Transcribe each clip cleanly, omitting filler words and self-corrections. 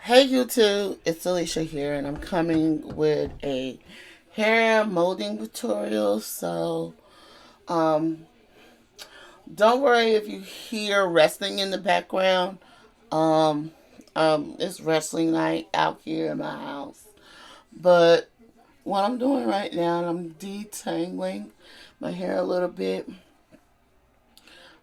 Hey YouTube, it's Alicia here, and I'm coming with a hair molding tutorial. Um, don't worry if you hear wrestling in the background. Um, it's wrestling night out here in my house. But what I'm doing right now, I'm detangling my hair a little bit.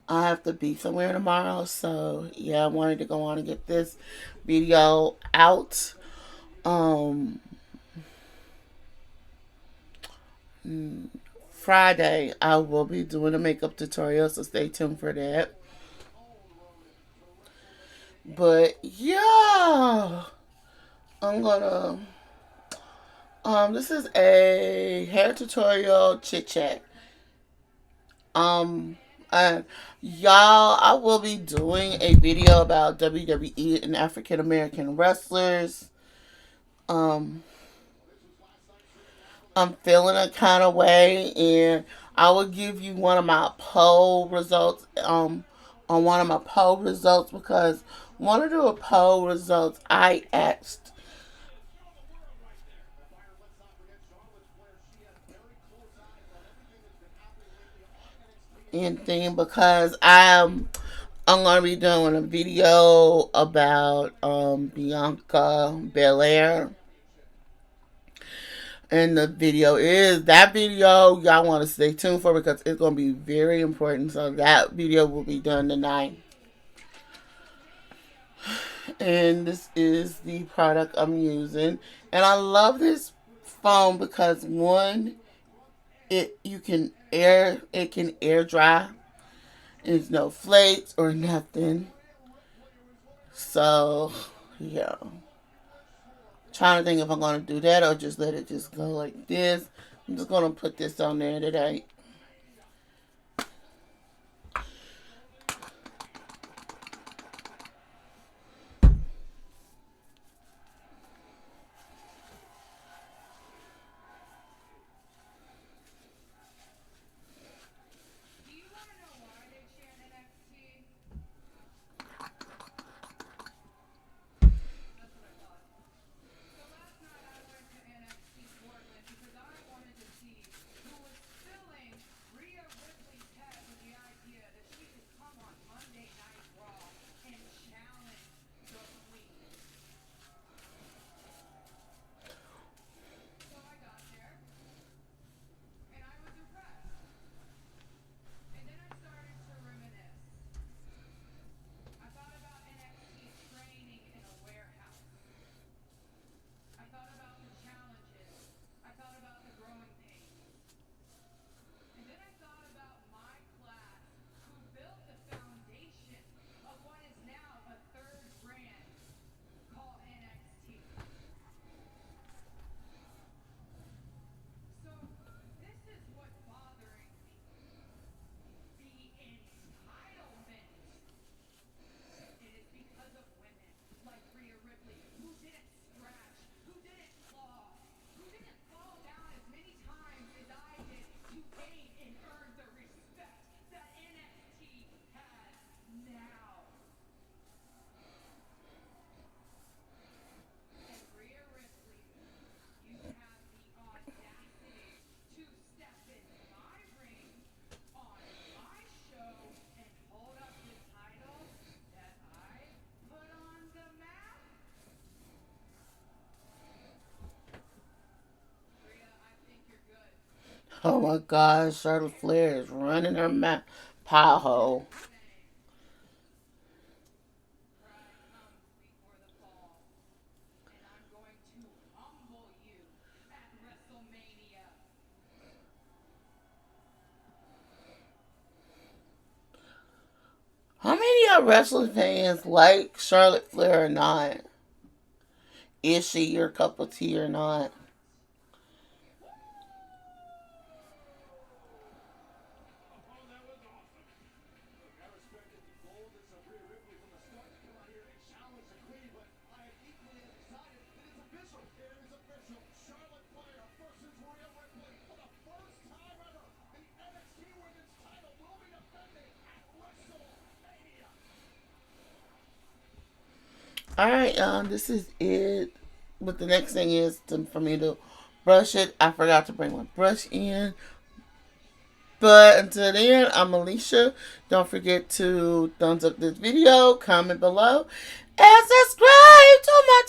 I have to be somewhere tomorrow, so yeah, I wanted to go on and get this video out. Um, Friday, I will be doing a makeup tutorial, so stay tuned for that. But yeah, I'm gonna. This is a hair tutorial chit chat. Um, uh, y'all, I will be doing a video about WWE and African American wrestlers. Um, I'm feeling a kind of way, and I will give you one of my poll results. On one of my poll results because one of the poll results I asked anything because I'm gonna be doing a video about Bianca Belair. And the video is that video y'all want to stay tuned for because it's going to be very important. So that video will be done tonight. And this is the product I'm using. And I love this foam because one, it can air dry. There's no flakes or nothing. So yeah. Trying to think if I'm gonna do that or just let it just go like this. I'm just gonna put this on there today. Oh my God, Charlotte Flair is running her mouth. Pie hole. How many of y'all wrestling fans like Charlotte Flair or not? Is she your cup of tea or not? Alright, this is it. But the next thing is for me to brush it. I forgot to bring my brush in. But until then, I'm Alicia. Don't forget to thumbs up this video, comment below, and subscribe to my